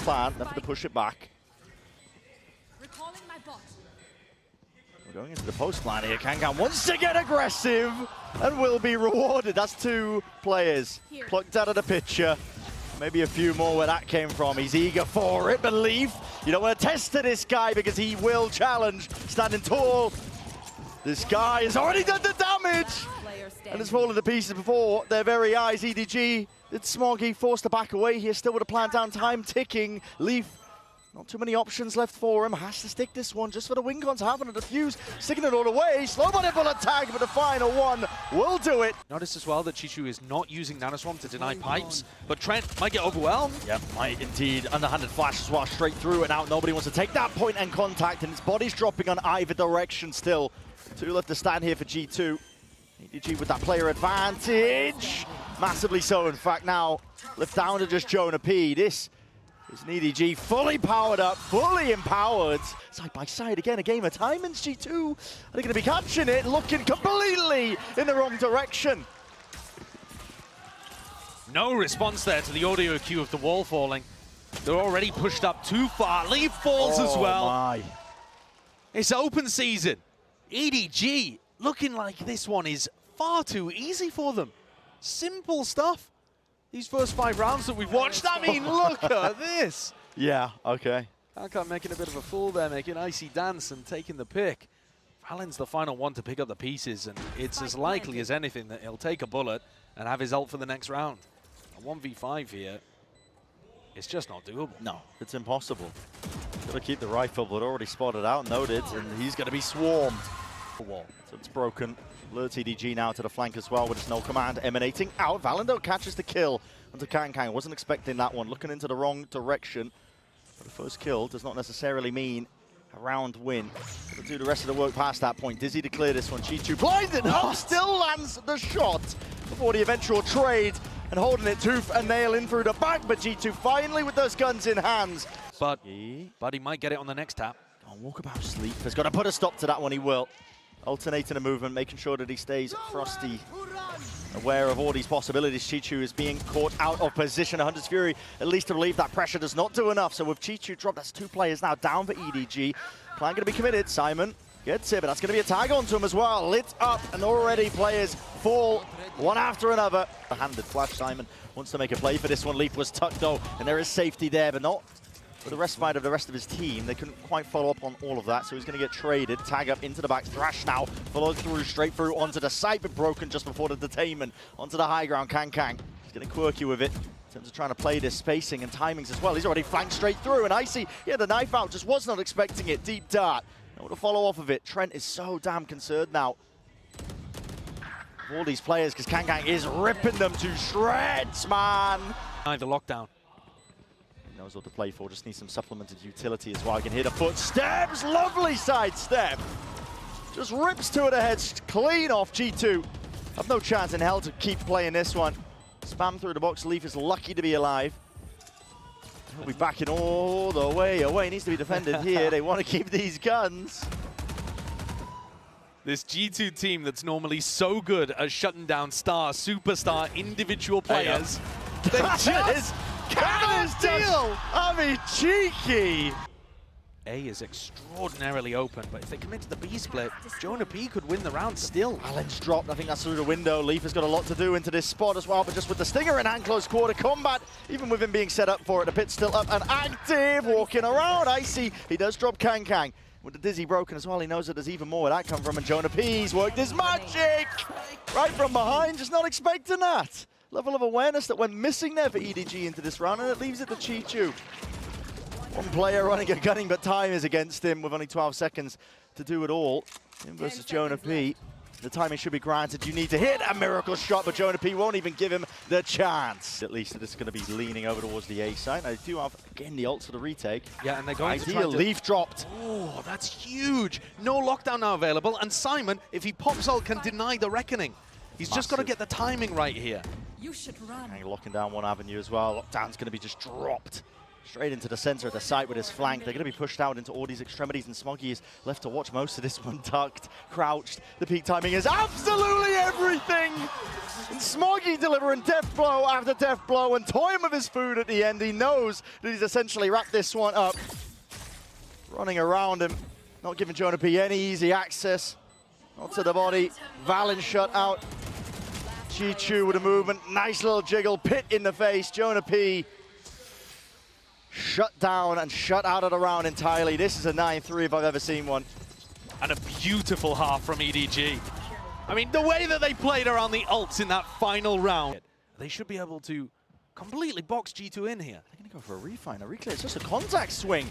plan. They're to push it back. Recalling my bot. We're going into the post line here. Kangan wants to get aggressive and will be rewarded. That's 2 players plucked out of the picture. Maybe a few more where that came from. He's eager for it, but Leaf, you don't want to test to this guy because he will challenge. Standing tall. This guy has already done the damage and has fallen to pieces before their very eyes. EDG, it's Smoggy forced to back away here, still with a plan down, time ticking. Leaf, not too many options left for him. Has to stick this one just for the win cons having a defuse, sticking it all away. Slow body bullet tag, but the final one will do it. Notice as well that Chichu is not using Nanoswarm to deny pipes, but Trent might get overwhelmed. Yep, might indeed. Underhanded flash as well, straight through and out. Nobody wants to take that point and contact, and his body's dropping on either direction still. 2 left to stand here for G2. EDG with that player advantage. Massively so, in fact, now left down to just Jonah P. This is an EDG fully powered up, fully empowered. Side by side again, a game of time, and G2 are they going to be catching it, looking completely in the wrong direction. No response there to the audio cue of the wall falling. They're already pushed up too far. Leaf falls as well. My. It's open season. EDG looking like this one is far too easy for them. Simple stuff. These first 5 rounds that we've watched, I mean, look at this. Yeah, okay. Kankan making a bit of a fool there, making Icy dance and taking the pick. Valen's the final one to pick up the pieces, and it's as likely as anything that he'll take a bullet and have his ult for the next round. A 1v5 here, it's just not doable. No, it's impossible. Got to keep the rifle, but already spotted out, noted, and he's going to be swarmed. Wall. So it's broken. Alerts EDG now to the flank as well with his no command emanating out. Valendo catches the kill onto Kang. Wasn't expecting that one. Looking into the wrong direction. But the first kill does not necessarily mean a round win. Gonna do the rest of the work past that point. Dizzy to clear this one. G2 blinded up, still lands the shot before the eventual trade and holding it tooth and nail in through the back. But G2 finally with those guns in hands. But he might get it on the next tap. Oh, walkabout sleep. Has got to put a stop to that one. He will. Alternating the movement, making sure that he stays frosty, aware of all these possibilities. Chichu is being caught out of position. Hunter's Fury, at least to relieve that pressure, does not do enough. So with Chichu dropped, that's 2 players now down for EDG. Plan going to be committed. Simon gets it, but that's going to be a tag onto him as well. Lit up, and already players fall one after another. A handed flash. Simon wants to make a play for this one. Leaf was tucked though, and there is safety there, but not for the respite of the rest of his team. They couldn't quite follow up on all of that, so he's going to get traded. Tag up into the back. Thrash now followed through, straight through onto the site, but broken just before the detainment. Onto the high ground, Kang. He's getting quirky with it in terms of trying to play this spacing and timings as well. He's already flanked straight through, and Icy, yeah, the knife out, just was not expecting it. Deep dart. Now to follow off of it. Trent is so damn concerned now. All these players, because Kang is ripping them to shreds, man. The lockdown. Knows what to play for, just needs some supplemented utility as well. I can hear the footsteps, lovely sidestep. Just rips 2 of the heads clean off. G2 have no chance in hell to keep playing this one. Spam through the box, Leaf is lucky to be alive. He'll be backing all the way away, needs to be defended here. They want to keep these guns. This G2 team that's normally so good at shutting down superstar individual players, they just cannot deal. I mean, cheeky. A is extraordinarily open, but if they commit to the B split, Jonah P could win the round still. Allen's dropped, I think that's through the window. Leaf has got a lot to do into this spot as well, but just with the Stinger in hand, close quarter combat, even with him being set up for it, the pit's still up and active, walking around. Icy, he does drop Kang. With the Dizzy broken as well, he knows that there's even more where that come from, and Jonah P's worked his magic! Right from behind, just not expecting that. Level of awareness that went missing there for EDG into this round, and it leaves it to Chichu. One player running and gunning, but time is against him with only 12 seconds to do it all. Him versus Jonah P. The timing should be granted. You need to hit a miracle shot, but Jonah P won't even give him the chance. At least it is going to be leaning over towards the A side. They do have, again, the ult for the retake. Yeah, and they're going to try to... Leaf dropped. Oh, that's huge. No lockdown now available, and Simon, if he pops ult, can deny the reckoning. He's just got to get the timing right here. You should run. Locking down one avenue as well. Lockdown's going to be just dropped straight into the center of the site with his flank. They're going to be pushed out into all these extremities, and Smoggy is left to watch most of this one, tucked, crouched. The peak timing is absolutely everywhere. everything. And Smoggy delivering death blow after death blow and toying with his food at the end. He knows that he's essentially wrapped this one up. Running around him, not giving Jonah P any easy access. Not to the body. Valen shut out. Chi-Chu with a movement. Nice little jiggle. Pit in the face. Jonah P shut down and shut out of the round entirely. This is a 9-3 if I've ever seen one. And a beautiful half from EDG. I mean, the way that they played around the ults in that final round, they should be able to completely box G2 in here. They're going to go for a refine, a reclear. It's just a contact swing.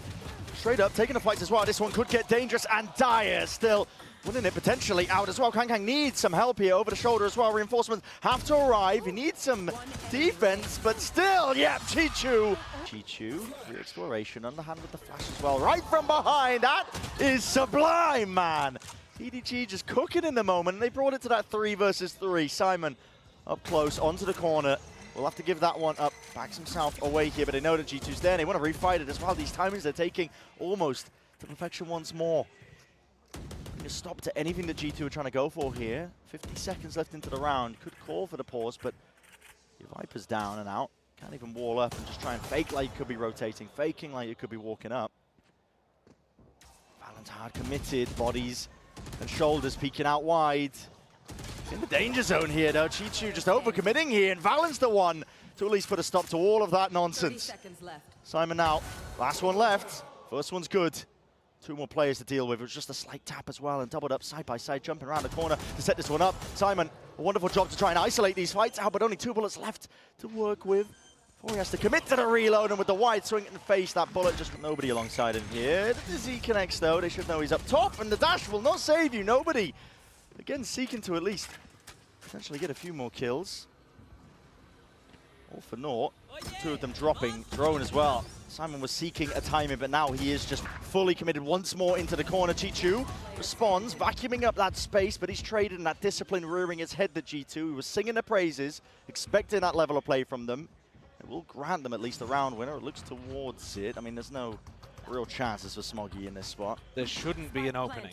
Straight up, taking the fights as well. This one could get dangerous, and Dire still winning it potentially out as well. Kang needs some help here over the shoulder as well. Reinforcements have to arrive. He needs some defense, but still, yeah, Chi-Chu. Chi-Chu, re-exploration, underhand with the flash as well. Right from behind, that is sublime, man. EDG just cooking in the moment, and they brought it to that 3 versus 3. Simon up close, onto the corner. We'll have to give that one up. Backs himself away here, but they know that G2's there, and they want to refight it as well. These timings they're taking almost to perfection once more. A stop to anything that G2 are trying to go for here. 50 seconds left into the round. Could call for the pause, but your Viper's down and out. Can't even wall up and just try and fake like you could be rotating. Faking like you could be walking up. Valen's hard committed. Bodies and shoulders peeking out wide. In the danger zone here, though. Chi-Chu just overcommitting here, and Valen's the one to at least put a stop to all of that nonsense. 30 seconds left. Simon now. Last one left. First one's good. 2 more players to deal with. It was just a slight tap as well, and doubled up side by side, jumping around the corner to set this one up. Simon, a wonderful job to try and isolate these fights out, but only 2 bullets left to work with. Before he has to commit to the reload, and with the wide swing in the face, that bullet just nobody alongside him here. The Z connects though. They should know he's up top, and the dash will not save you. Nobody. Again, seeking to at least potentially get a few more kills. All for naught. 2 of them dropping. Drone as well. Simon was seeking a timing, but now he is just fully committed once more into the corner. Chi-Chu responds, vacuuming up that space, but he's traded in that discipline, rearing his head to G2. He was singing the praises, expecting that level of play from them. It will grant them at least a round winner. It looks towards it. I mean, there's no real chances for Smoggy in this spot. There shouldn't be an opening.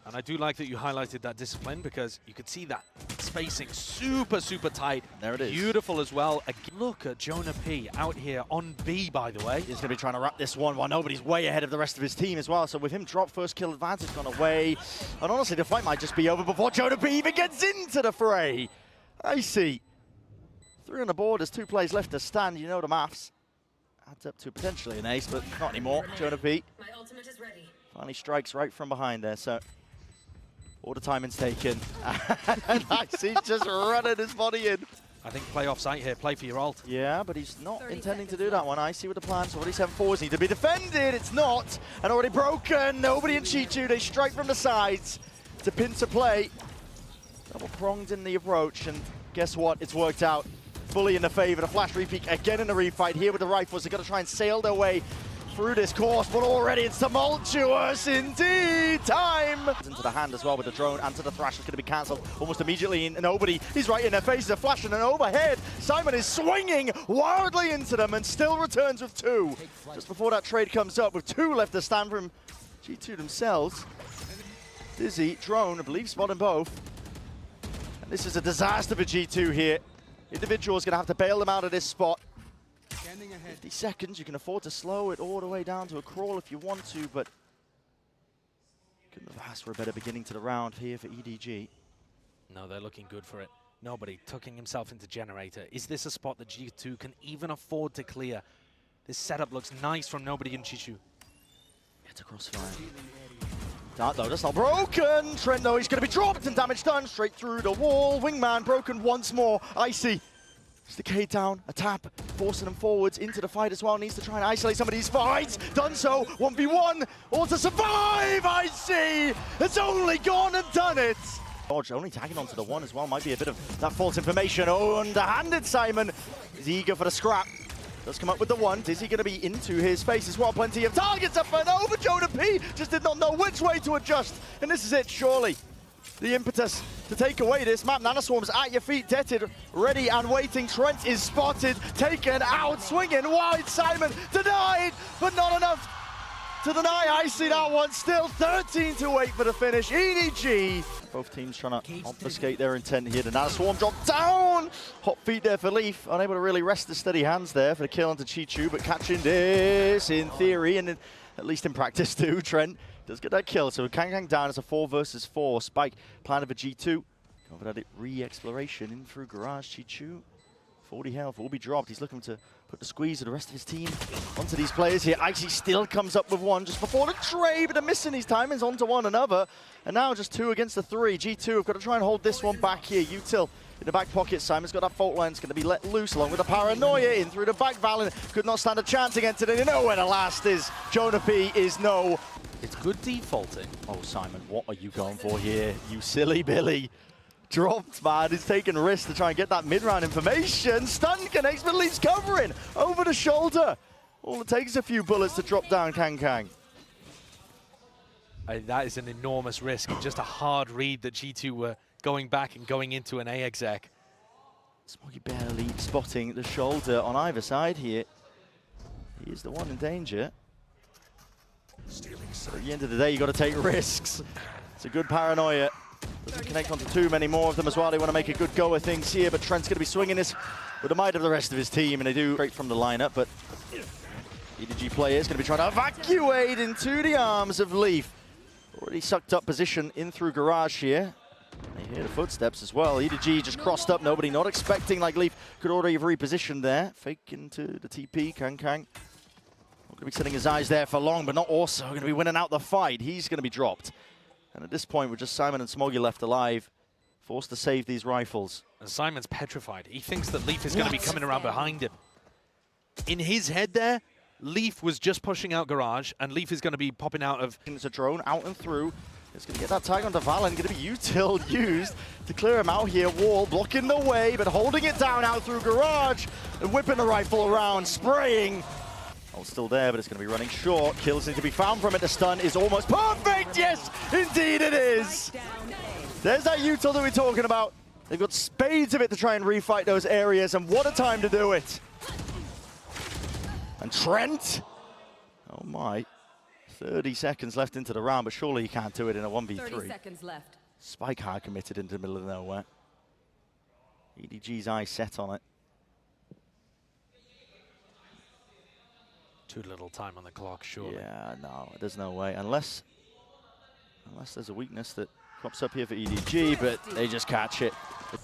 And I do like that you highlighted that discipline, because you could see that spacing super, super tight. There it is. Beautiful as well. Look at Jonah P out here on B, by the way. He's going to be trying to wrap this one while nobody's way ahead of the rest of his team as well. So with him drop first kill advantage gone away. And honestly, the fight might just be over before Jonah P even gets into the fray. I see. 3 on the board, there's 2 plays left to stand. You know the maths. Adds up to potentially an ace, but not anymore. Jonah P My ultimate is ready. finally strikes right from behind there. So all the timing's taken. And I see just running his body in. I think play off site here, play for your ult. Yeah, but he's not intending to do that one. I see what the plans already 7-4s need to be defended. It's not. And already broken. Nobody in Chi-Chu. They strike from the sides to pin to play. Double pronged in the approach. And guess what? It's worked out fully in the favor. The flash repeat again in the refight here with the rifles. They're going to try and sail their way through this course, but already it's tumultuous indeed. Time into the hand as well with the drone, and to the thrash is going to be cancelled almost immediately. And nobody, he's right in their faces. A flash and an overhead. Simon is swinging wildly into them and still returns with 2. Just before that trade comes up, with 2 left to stand from G2 themselves. Dizzy, drone, I believe, spotting both. And this is a disaster for G2 here. Individual is going to have to bail them out of this spot. 50 seconds, you can afford to slow it all the way down to a crawl if you want to, but couldn't have asked for a better beginning to the round here for EDG. No, they're looking good for it. Nobody tucking himself into generator. Is this a spot that G2 can even afford to clear? This setup looks nice from nobody in Chi-Chu. It's a crossfire. Dart though, that's not broken. Trent though, he's going to be dropped and damage done straight through the wall. Wingman broken once more. Icy. It's the K down, a tap, forcing them forwards into the fight as well. Needs to try and isolate some of these fights. Done so, 1v1, all to survive, I see! It's only gone and done it! Dodge only tagging onto the 1 as well, might be a bit of that false information. Oh, underhanded Simon is eager for the scrap. Does come up with the 1, Dizzy going to be into his face as well. Plenty of targets up and over. Jonah P just did not know which way to adjust. And this is it, surely. The impetus to take away this map. Nanoswarm's at your feet, Detted, ready and waiting. Trent is spotted, taken out, swinging wide. Simon denied, but not enough to deny. I see that one still. 13-8 for the finish. EDG. Both teams trying to obfuscate their intent here. The Nana Swarm drop down. Hot feet there for Leaf. Unable to really rest the steady hands there for the kill onto Chichu, but catching this in theory and at least in practice too. Trent does get that kill. So Kang down as a 4 versus 4. Spike planted for G2. Covered at it. Re-exploration in through Garage. Chichu. 40 health will be dropped. He's looking to put the squeeze of the rest of his team onto these players here. Icy still comes up with one just before the trade, but they're missing these timings onto one another. And now just 2 against the 3. G2 have got to try and hold this one back here. Util in the back pocket. Simon's got that fault line. It's going to be let loose along with the paranoia in through the back. Valen could not stand a chance against it. And you know where the last is. Jonah P is no. It's good defaulting. Oh, Simon, what are you going for here? You silly Billy. Dropped, man. He's taking risks to try and get that mid-round information. Stun connects, but leaves covering over the shoulder. All it takes is a few bullets to drop down Kang. That is an enormous risk. Just a hard read that G2 were going back and going into an A exec. Smoggy barely spotting the shoulder on either side here. He is the one in danger. But at the end of the day, you got to take risks. It's a good paranoia. Doesn't connect onto too many more of them as well. They want to make a good go of things here, but Trent's going to be swinging this with the might of the rest of his team, and they do straight from the lineup, but EDG players going to be trying to evacuate into the arms of Leaf. Already sucked up position in through Garage here. They hear the footsteps as well. EDG just crossed up, nobody not expecting, like Leaf could already have repositioned there. Fake into the TP, Kang. Not going to be setting his eyes there for long, but not also going to be winning out the fight. He's going to be dropped. And at this point, with just Simon and Smoggy left alive, forced to save these rifles. And Simon's petrified. He thinks that Leaf is going to be coming around behind him. In his head there, Leaf was just pushing out Garage, and Leaf is going to be popping out of... It's a drone out and through. It's going to get that tag onto Valen. Going to be Util used to clear him out here. Wall blocking the way, but holding it down out through Garage. And whipping the rifle around, spraying. Oh, still there, but it's going to be running short. Kills need to be found from it. The stun is almost perfect. Yes, indeed it is. There's that Util that we're talking about. They've got spades of it to try and refight those areas, and what a time to do it. And Trent. Oh my. 30 seconds left into the round, but surely he can't do it in a 1v3. 30 seconds left. Spike hard committed into the middle of nowhere. EDG's eye set on it. Too little time on the clock, surely. Yeah, no, there's no way. Unless there's a weakness that crops up here for EDG, but they just catch it. The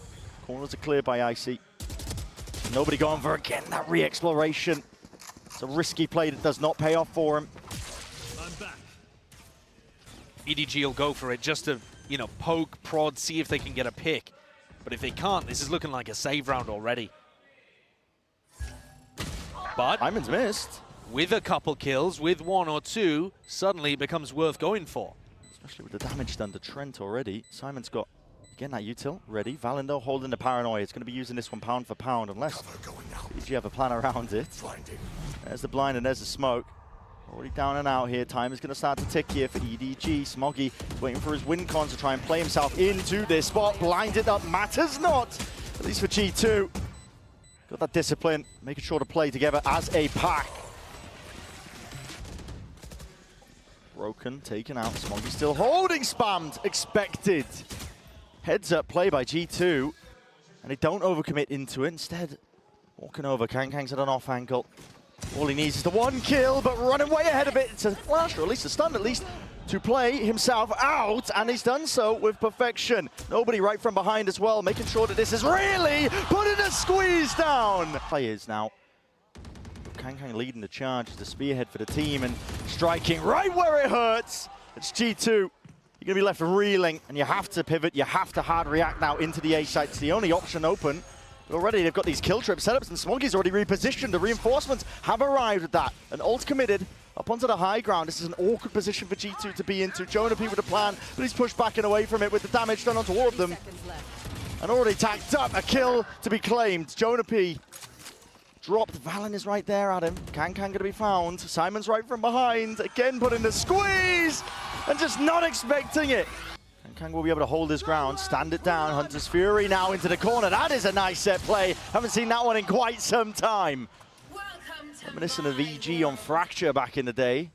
corners are cleared by Icy. Nobody going for again that re-exploration. It's a risky play that does not pay off for him. EDG will go for it just to, you know, poke, prod, see if they can get a pick. But if they can't, this is looking like a save round already. But Simon's missed. With a couple kills, with 1 or 2, suddenly it becomes worth going for. Especially with the damage done to Trent already. Simon's got, again, that Util ready. Valendo holding the paranoia. It's going to be using this one pound for pound, unless you have a plan around it. There's the blind and there's the smoke. Already down and out here. Time is going to start to tick here for EDG. Smoggy waiting for his win con to try and play himself into this spot. Blinded up matters not, at least for G2. Got that discipline, making sure to play together as a pack. Broken, taken out. Smoggy still holding, spammed, expected. Heads up play by G2. And they don't overcommit into it. Instead, walking over. Kang's at an off ankle. All he needs is the 1 kill, but running way ahead of it. It's a flash, or at least a stun, at least to play himself out. And he's done so with perfection. Nobody right from behind as well, making sure that this is really putting a squeeze down. Players now. Kang leading the charge as the spearhead for the team and striking right where it hurts. It's G2. You're going to be left reeling, and you have to pivot. You have to hard react now into the A site. It's the only option open. But already they've got these kill trip setups, and Smoggy's already repositioned. The reinforcements have arrived at that. An ult committed up onto the high ground. This is an awkward position for G2 to be into. Jonah P with a plan, but he's pushed back and away from it with the damage done onto all of them. And already tacked up. A kill to be claimed. Jonah P dropped. Valen is right there at him. Kang going to be found. Simon's right from behind. Again putting the squeeze and just not expecting it. And Kang will be able to hold his ground, stand it down. Hunter's Fury now into the corner. That is a nice set play. Haven't seen that one in quite some time. Reminiscent of EG on Fracture back in the day.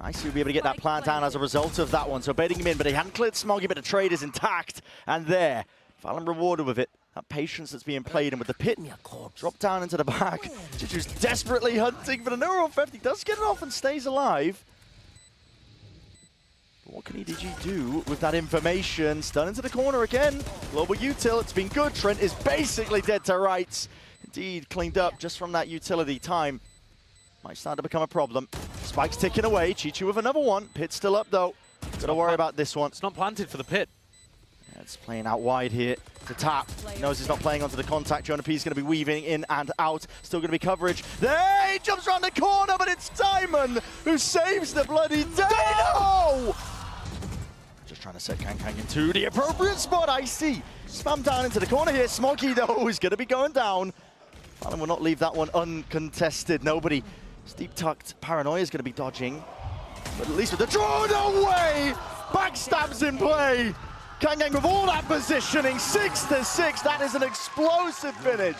Icy will be able to get that plant down as a result of that one. So baiting him in, but he hadn't cleared Smoggy, but the trade is intact. And there, Valen rewarded with it. That patience that's being played, and with the pit drop down into the back. Chichu's desperately hunting for the neural theft. He does get it off and stays alive. But what can EDG do with that information? Stun into the corner again. Global util, it's been good. Trent is basically dead to rights. Indeed, cleaned up just from that utility time. Might start to become a problem. Spike's ticking away. Chichu with another one. Pit's still up though. Gotta worry about this one. It's not planted for the pit. Yeah, it's playing out wide here to tap. He knows he's not playing onto the contact. Jonah P is going to be weaving in and out. Still going to be coverage. There he jumps around the corner, but it's Simon who saves the bloody day. No! Just trying to set Kang into the appropriate spot. I see. Spam down into the corner here. Smoggy though is going to be going down. Valen will not leave that one uncontested. Nobody. Steep tucked Paranoia is going to be dodging. But at least with the draw, no way! Backstabs in play. Kang with all that positioning, 6-6. That is an explosive finish.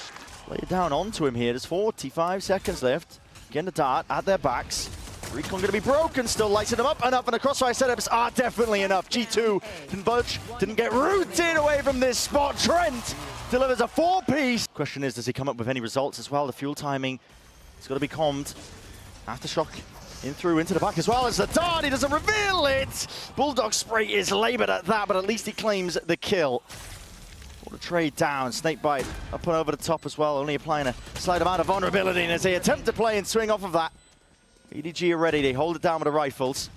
Lay it down onto him here. There's 45 seconds left. Again, the dart at their backs. Recon going to be broken, still lighting them up enough, and the crossfire setups are definitely enough. G2 didn't budge, didn't get rooted away from this spot. Trent delivers a 4-piece. Question is, does he come up with any results as well? The fuel timing, it's got to be calmed. Aftershock in through into the back as well as the dart. He doesn't reveal it. Bulldog spray is labored at that, but at least he claims the kill. What a trade down. Snakebite up and over the top as well, only applying a slight amount of vulnerability, and as they attempt to play and swing off of that, EDG are ready. They hold it down with the rifles.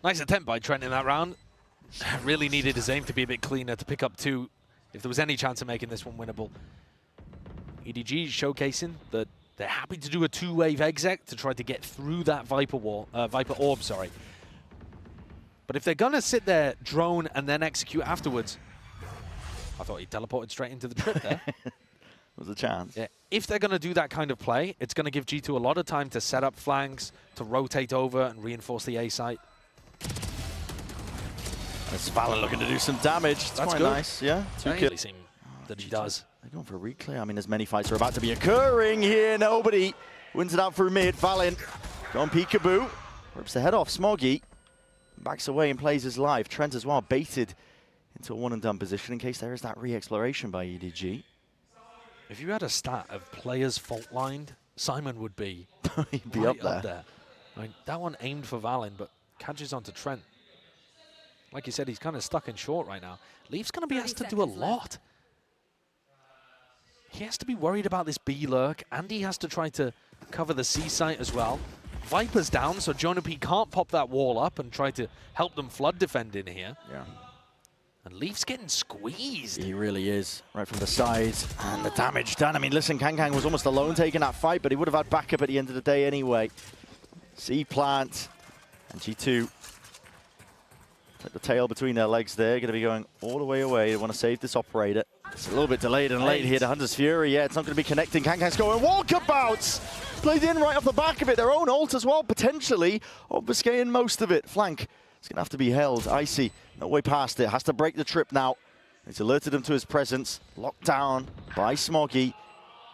Nice attempt by Trent in that round. Really needed his aim to be a bit cleaner to pick up 2 if there was any chance of making this one winnable. EDG showcasing that they're happy to do a 2-wave exec to try to get through that Viper orb, sorry. But if they're gonna sit there, drone, and then execute afterwards, I thought he teleported straight into the trip there. There's a chance. Yeah. If they're gonna do that kind of play, it's gonna give G2 a lot of time to set up flanks, to rotate over and reinforce the A site. That's Valen looking to do some damage. It's That's quite good. nice, yeah. 2 kills. Really seem that he does. They're going for a reclear. I mean, as many fights are about to be occurring here. Nobody wins it out through mid. Valen going peekaboo. Rips the head off Smoggy. Backs away and plays his life. Trent as well baited into a one-and-done position in case there is that re-exploration by EDG. If you had a stat of players fault-lined, Simon would be, He'd be right up there. I mean, that one aimed for Valen, but catches onto Trent. Like you said, he's kind of stuck in short right now. Leaf's going to be asked to do a lot. He has to be worried about this B lurk, and he has to try to cover the C site as well. Viper's down, so Jonah P can't pop that wall up and try to help them flood defend in here. Yeah. And Leaf's getting squeezed. He really is, right from the sides. And the damage done. I mean, listen, Kang was almost alone taking that fight, but he would have had backup at the end of the day anyway. C plant and G2. Take the tail between their legs there, going to be going all the way away. They want to save this operator. It's a little bit delayed and late here. The Hunter's Fury, yeah, it's not going to be connecting. Kang's going walkabouts! Played in right off the back of it. Their own ult as well, potentially obfuscating most of it. Flank, it's going to have to be held. Icy, no way past it. Has to break the trip now. It's alerted him to his presence. Locked down by Smoggy.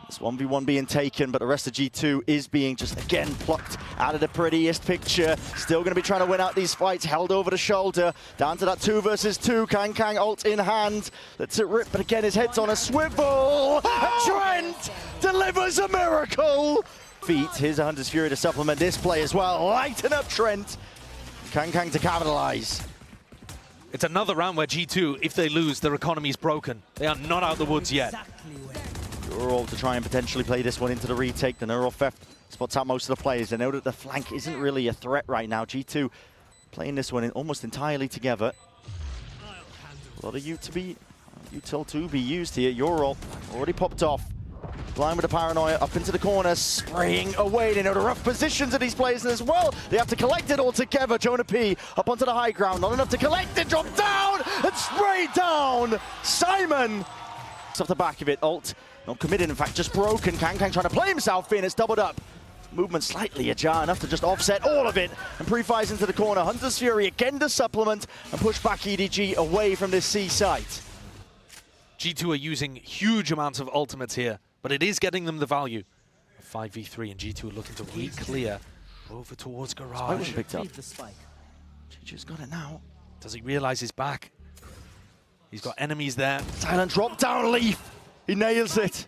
This 1v1 being taken, but the rest of G2 is being just, again, plucked out of the prettiest picture. Still going to be trying to win out these fights. Held over the shoulder. Down to that 2 versus 2. Kang ult in hand. Lets it rip, but again, his head's on a swivel. And Trent delivers a miracle. Feet. Here's a Hunter's Fury to supplement this play as well. Lighten up Trent. Kang to capitalize. It's another round where G2, if they lose, their economy's broken. They are not out of the woods yet. Neural to try and potentially play this one into the retake. The Neural theft spots out most of the players. They know that the flank isn't really a threat right now. G2 playing this one in almost entirely together. A lot of util to be used here. Ural already popped off. Blind with the Paranoia up into the corner, spraying away. They know the rough positions of these players as well. They have to collect it all together. Jonah P up onto the high ground. Not enough to collect it. Drop down and spray down. Simon off the back of it. Ult not committed, in fact, just broken. Kang trying to play himself in. It's doubled up. Movement slightly ajar, enough to just offset all of it. And pre-fires into the corner. Hunter's Fury again to supplement and push back EDG away from this C site. G2 are using huge amounts of ultimates here, but it is getting them the value. 5v3 and G2 are looking to re-clear over towards Garage. Spike picked up. Chichu's got it now. Does he realize he's back? He's got enemies there. Silent drop down, Leaf. He nails it.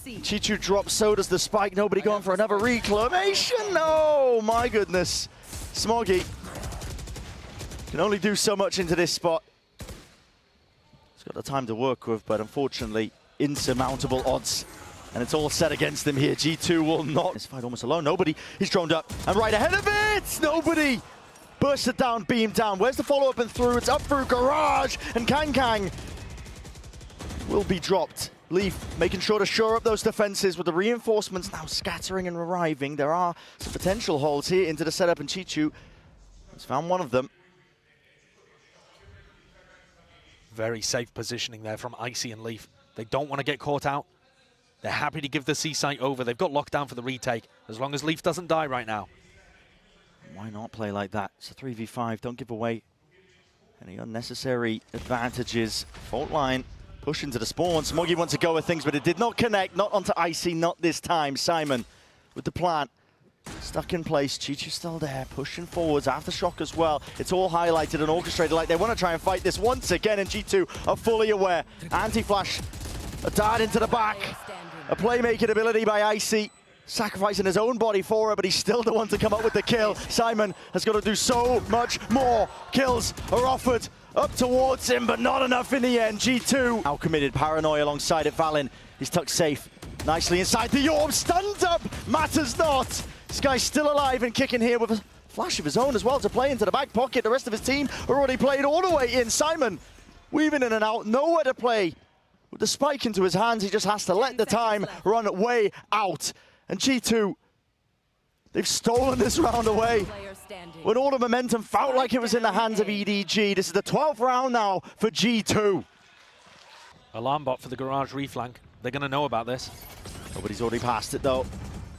Chichu drops, so does the spike. Nobody going for another reclamation. Oh my goodness. Smoggy can only do so much into this spot. He's got the time to work with, but unfortunately, insurmountable odds. And it's all set against him here. G2 will not. This fight almost alone. Nobody. He's droned up and right ahead of it. Nobody. Burst it down, beam down. Where's the follow-up and through? It's up through Garage, and Kang will be dropped. Leaf making sure to shore up those defenses with the reinforcements now scattering and arriving. There are some potential holes here into the setup, and Chichu has found one of them. Very safe positioning there from Icy and Leaf. They don't want to get caught out. They're happy to give the C site over. They've got lockdown for the retake, as long as Leaf doesn't die right now. Why not play like that? It's a 3v5. Don't give away any unnecessary advantages. Fault line, push into the spawn. Smoggy wants to go with things, but it did not connect. Not onto Icy, not this time. Simon with the plant. Stuck in place. Chichu's still there, pushing forwards. Aftershock as well. It's all highlighted and orchestrated like they want to try and fight this once again, and G2 are fully aware. Anti-flash, a dart into the back. A playmaking ability by Icy. Sacrificing his own body for it, but he's still the one to come up with the kill. Simon has got to do so much more. Kills are offered up towards him, but not enough in the end. G2 now committed. Paranoia alongside it. Valen, he's tucked safe. Nicely inside the orb. Stunned up. Matters not. This guy's still alive and kicking here with a flash of his own as well to play into the back pocket. The rest of his team are already played all the way in. Simon weaving in and out. Nowhere to play. With the spike into his hands, he just has to let the time run way out. And G2, they've stolen this round away. When all the momentum felt like it was in the hands of EDG. This is the 12th round now for G2. Alarm bot for the Garage reflank. They're going to know about this. Nobody's already passed it though.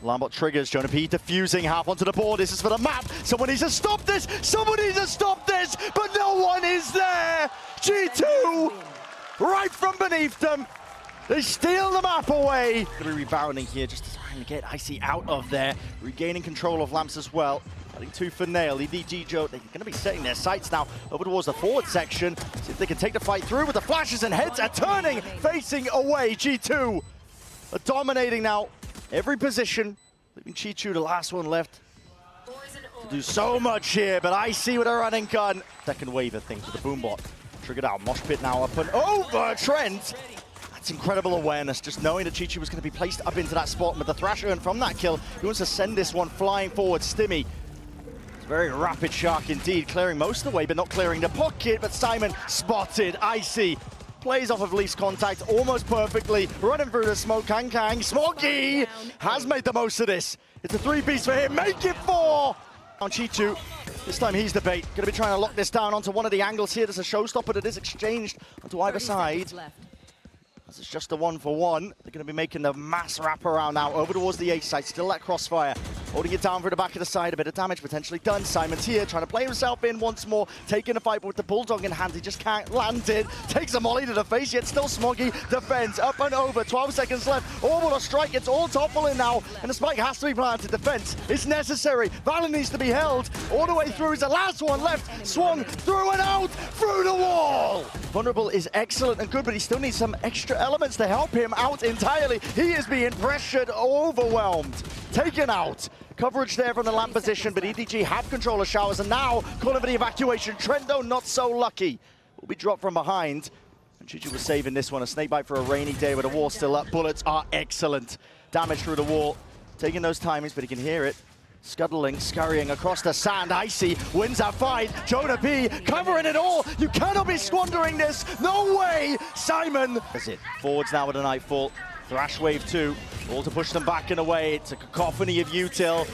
Alarm bot triggers. Jonah P defusing half onto the board. This is for the map. Someone needs to stop this. Someone needs to stop this. But no one is there. G2 right from beneath them. They steal the map away. Gonna be rebounding here just to try and get Icy out of there. Regaining control of lamps as well. I think 2 for Nail. EDG Joe, they're gonna be setting their sights now over towards the forward section. See if they can take the fight through with the flashes, and heads are turning, facing away. G2 are dominating now every position. Leaving Chichu the last one left. To do so much here, but Icy with a running gun. Second wave of things with the boombot. Triggered out. Mosh pit now up and over Trent. That's incredible awareness, just knowing that Chichu was going to be placed up into that spot. With the Thrash earned from that kill, he wants to send this one flying forward. Stimmy, it's a very rapid Shark indeed, clearing most of the way, but not clearing the pocket. But Simon spotted. Icy plays off of Leaf's contact almost perfectly, running through the smoke. Kang, Smoggy has made the most of this. It's a 3-piece for him, make it 4! On Chichu, this time he's the bait. Going to be trying to lock this down onto one of the angles here. There's a showstopper that is exchanged onto either side. This is just a 1-for-1. They're going to be making the mass wraparound now over towards the A side. Still that crossfire. Holding it down for the back of the side. A bit of damage potentially done. Simon's here trying to play himself in once more. Taking a fight, but with the Bulldog in hand, he just can't land it. Takes a molly to the face, yet still Smoggy defends. Up and over. 12 seconds left. Orbital strike. It's all toppling now. And the spike has to be planted. Defense is necessary. Valen needs to be held. All the way through is the last one left. Swung through and out. Through the wall. Vulnerable is excellent and good, but he still needs some extra elements to help him out entirely. He is being pressured, overwhelmed, taken out. Coverage there from the lamp position, but EDG have control of showers, and now calling for the evacuation. Trendo not so lucky. Will be dropped from behind. And Chichu was saving this one. A snakebite for a rainy day with the wall still up. Bullets are excellent. Damage through the wall. Taking those timings, but he can hear it. Scuttling, scurrying across the sand. Icy wins that fight. Jonah P covering it all. You cannot be squandering this. No way. Simon. That's it. Forwards now with a Nightfall. Thrash wave 2. All to push them back and away. It's a cacophony of util.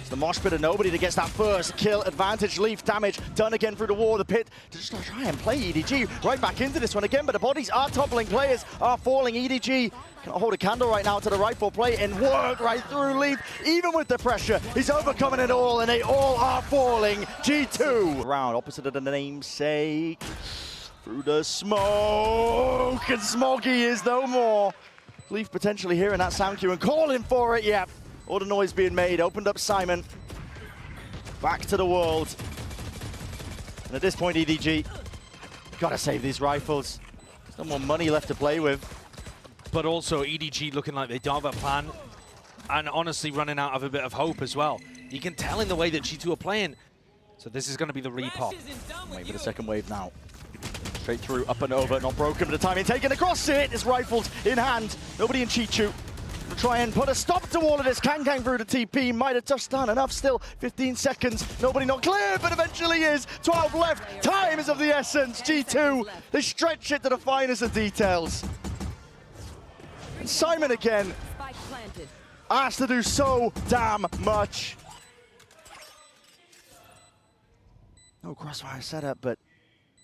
It's the mosh pit of nobody that gets that first kill. Advantage. Leaf damage done again through the wall. The pit to just try and play EDG right back into this one again. But the bodies are toppling. Players are falling. EDG cannot hold a candle right now to the rifle play and work right through Leaf. Even with the pressure, he's overcoming it all, and they all are falling. G2 round opposite of the namesake. Through the smoke, and Smoggy is no more. Leaf potentially hearing that sound cue and calling for it. Yep, All the noise being made, opened up Simon. Back to the world. And at this point, EDG, gotta save these rifles. There's no more money left to play with. But also EDG looking like they don't have a plan, and honestly running out of a bit of hope as well. You can tell in the way that G2 are playing. So this is going to be the repop. Wait for the second wave now. Straight through, up and over, not broken, but the timing taken across it. It's rifles in hand. Nobody in Chichu to try and put a stop to all of this. Kang through the TP, might have touched down enough still. 15 seconds, nobody not clear, but eventually is. 12 left, time is of the essence. G2, they stretch it to the finest of details. And Simon again, asked to do so damn much. No crossfire setup, but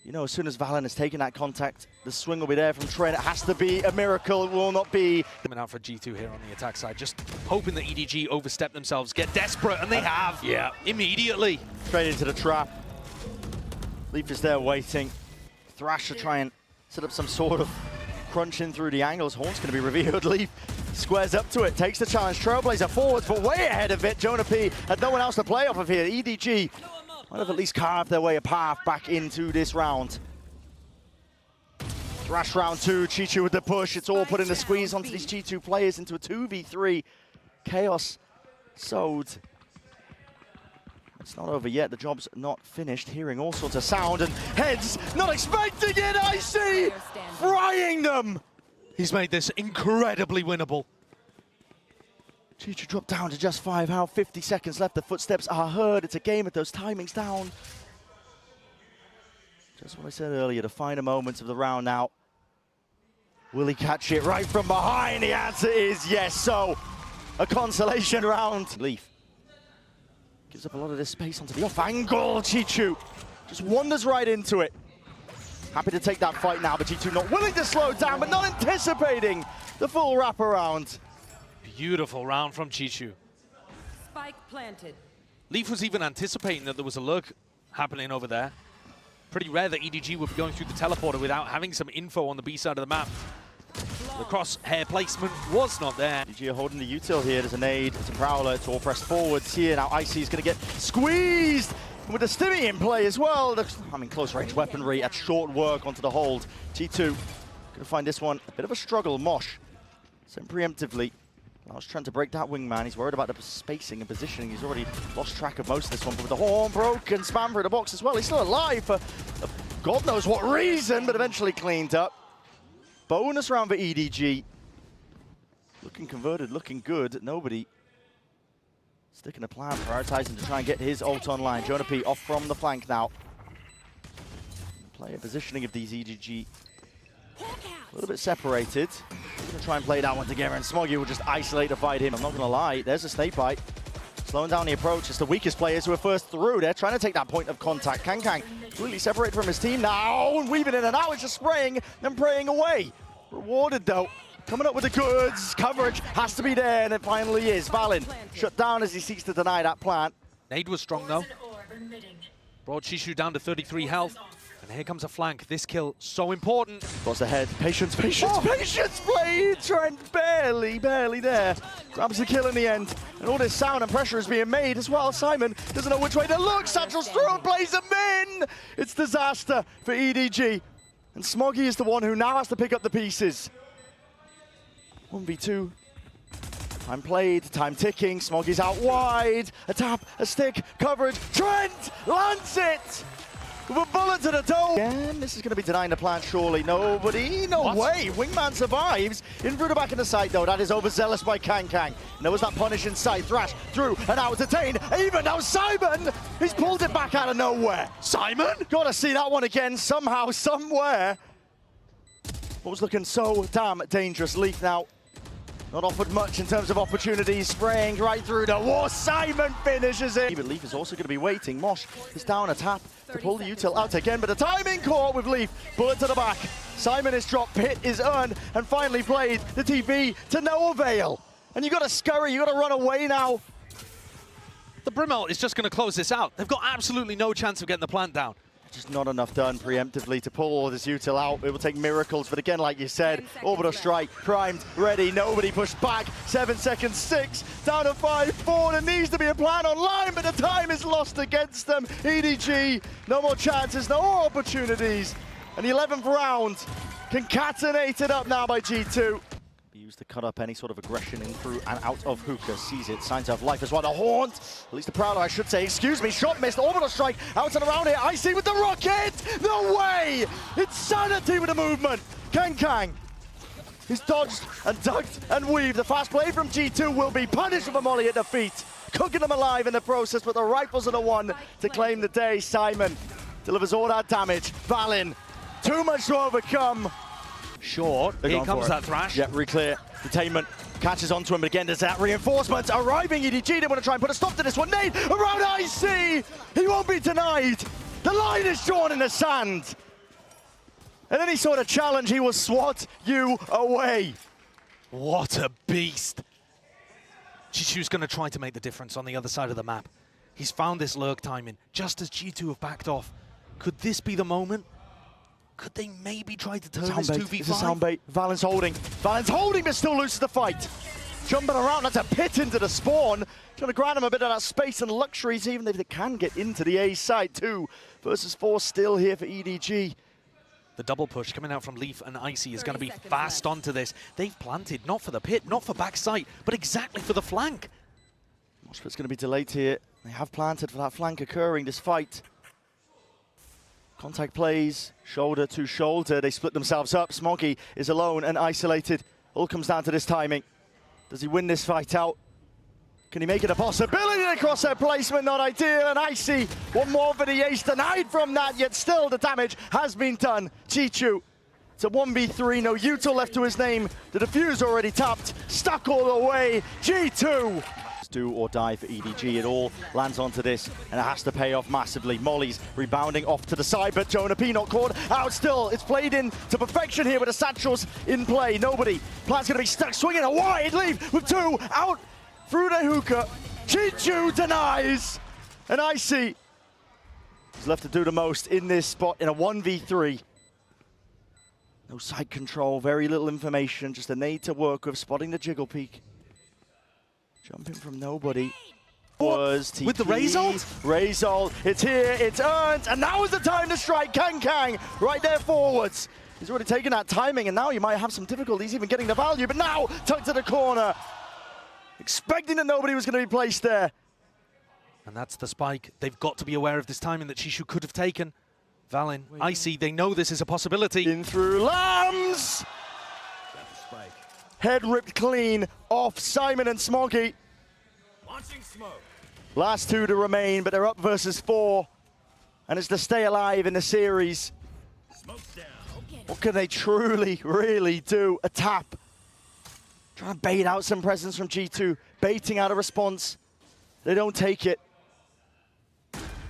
you know, as soon as Valen has taken that contact, the swing will be there from Trent. It has to be a miracle, it will not be. Coming out for G2 here on the attack side, just hoping that EDG overstep themselves, get desperate, and they have. Yeah, immediately. Straight into the trap. Leaf is there waiting. Thrash to try and set up some sort of crunch in through the angles. Horn's going to be revealed. Leaf squares up to it, takes the challenge. Trailblazer forwards, but way ahead of it. Jonah P had no one else to play off of here. EDG might have at least carved their way a path back into this round. Thrash round 2, Chichu with the push. It's all putting the squeeze onto these G2 players into a 2v3. Chaos sowed. It's not over yet, the job's not finished. Hearing all sorts of sound and heads, not expecting it, Icy! Frying them! He's made this incredibly winnable. Chichu dropped down to just 5. How 50 seconds left. The footsteps are heard. It's a game with those timings down. Just what I said earlier, the finer moments of the round now. Will he catch it right from behind? The answer is yes. So, a consolation round. Leaf gives up a lot of this space onto the off angle. Chichu just wanders right into it. Happy to take that fight now, but G2 not willing to slow down, but not anticipating the full wraparound. Beautiful round from Chichu. Spike planted. Leaf was even anticipating that there was a lurk happening over there. Pretty rare that EDG would be going through the teleporter without having some info on the B side of the map. The crosshair placement was not there. EDG are holding the util here. There's a nade, it's a prowler, it's all pressed forwards here. Now Icy is going to get squeezed with the stimmy in play as well. Close range weaponry at short work onto the hold. G2 going to find this one a bit of a struggle. Mosh sent preemptively. I was trying to break that wingman. He's worried about the spacing and positioning. He's already lost track of most of this one. But with the horn broken, spam through the box as well. He's still alive for God knows what reason, but eventually cleaned up. Bonus round for EDG. Looking converted, looking good. Nobody sticking a plan, prioritizing to try and get his ult online. Jonah P off from the flank now. Player positioning of these EDG. A little bit separated. He's going to try and play that one together, and Smoggy will just isolate to fight him. I'm not going to lie, there's a snake bite. Slowing down the approach. It's the weakest players who are first through. They're trying to take that point of contact. Kang really separated from his team now, and weaving in and out. It's just spraying and praying away. Rewarded though. Coming up with the goods. Coverage has to be there, and it finally is. Valen shut down as he seeks to deny that plant. Nade was strong though. Brought Chichu down to 33 health. And here comes a flank. This kill, so important. Across the head. Patience, patience played. Trent barely there. Grabs the kill in the end. And all this sound and pressure is being made as well. Simon doesn't know which way to look. Satchel's through and plays him in. It's disaster for EDG. And Smoggy is the one who now has to pick up the pieces. 1v2. Time played, time ticking. Smoggy's out wide. A tap, a stick, coverage. Trent lands it! With a bullet to the toe. Again, this is going to be denying the plant, surely. Nobody, no way. Wingman survives. In through the back of the site, though. That is overzealous by Kang. And there was that punish in sight. Thrash through and out detained. Even now, Simon! He's pulled it back out of nowhere. Simon? Gotta see that one again, somehow, somewhere. What was looking so damn dangerous. Leaf now not offered much in terms of opportunities, spraying right through the wall. Simon finishes it. But Leaf is also going to be waiting. Mosh is down a tap to pull the util out again, but the timing caught with Leaf. Bullet to the back. Simon is dropped, Pit is earned, and finally played the TV to no avail. And you got to scurry, you got to run away now. The Brimel is just going to close this out. They've got absolutely no chance of getting the plant down. Just not enough done preemptively to pull all this util out. It will take miracles, but again, like you said, orbital strike, primed, ready, nobody pushed back. 7 seconds, 6, down to 5, 4. There needs to be a plan online, but the time is lost against them. EDG, no more chances, no more opportunities. And the 11th round, concatenated up now by G2. Used to cut up any sort of aggression in through and out of Hookah. Sees it, signs of life as well. The Haunt, at least the Prowler, I should say. Excuse me, shot missed, orbital strike, out and around here. Icy with the rocket! No way! Insanity with the movement! Kang. He's dodged and ducked and weaved. The fast play from G2 will be punished with a molly at the feet. Cooking them alive in the process, but the rifles are the one to claim the day. Simon delivers all that damage. Valin, too much to overcome. Short. Here comes that thrash. Yeah, re-clear. Detainment catches onto him, but again, there's that reinforcement arriving. EDG, they want to try and put a stop to this one. Nade around IC. He won't be denied. The line is drawn in the sand. And any sort of challenge, he will swat you away. What a beast. Chishu's going to try to make the difference on the other side of the map. He's found this lurk timing, just as G2 have backed off. Could this be the moment? Could they maybe try to turn this 2v5? This is soundbait. Valen's holding, but still loses the fight. Jumping around, that's a pit into the spawn. Trying to grant him a bit of that space and luxuries, even if they can get into the A side. 2 versus 4 still here for EDG. The double push coming out from Leaf and Icy is going to be fast onto this. They've planted, not for the pit, not for backside, but exactly for the flank. Moshpit's going to be delayed here. They have planted for that flank occurring, this fight. Contact plays, shoulder to shoulder. They split themselves up. Smoggy is alone and isolated. All comes down to this timing. Does he win this fight out? Can he make it a possibility? Across their placement, not ideal. And Icy, one more for the ace, denied from that, yet still the damage has been done. Chichu, it's a 1v3, no util left to his name. The defuse already tapped, stuck all the way. G2. Do or die for EDG. It all lands onto this, and it has to pay off massively. Molly's rebounding off to the side, but Jonah P not caught out still. It's played in to perfection here with the satchels in play. Nobody. Plant's going to be stuck, swinging a wide leave with 2 out through the hookah. Chichu denies, and Icy is left to do the most in this spot in a 1v3. No side control, very little information, just a nade to work with, spotting the jiggle peak. Jumping from nobody was TP. With the Razor? Razor, it's here, it's earned, and now is the time to strike. Kang right there forwards. He's already taken that timing, and now you might have some difficulties even getting the value, but now tucked to the corner. Expecting that nobody was going to be placed there. And that's the spike. They've got to be aware of this timing that Chishu could have taken. Valin, Icy, they know this is a possibility. In through Lambs. Head ripped clean off Simon and Smoggy. Launching smoke. Last 2 to remain, but they're up versus 4. And it's to stay alive in the series. Smoke's down. What can they truly, really do? A tap. Trying to bait out some presence from G2. Baiting out a response. They don't take it.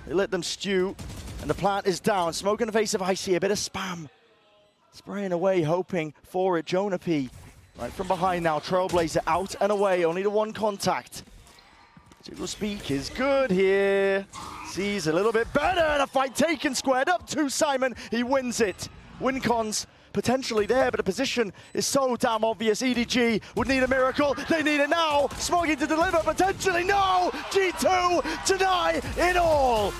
They let them stew. And the plant is down. Smoke in the face of Icy. A bit of spam. Spraying away, hoping for it. Jonah P. Right from behind now, Trailblazer out and away, only the 1 contact. Jiggle speak is good here. Sees a little bit better, and a fight taken, squared up to Simon. He wins it. Win cons potentially there, but the position is so damn obvious. EDG would need a miracle. They need it now. Smoggy to deliver, potentially no. G2 deny it all.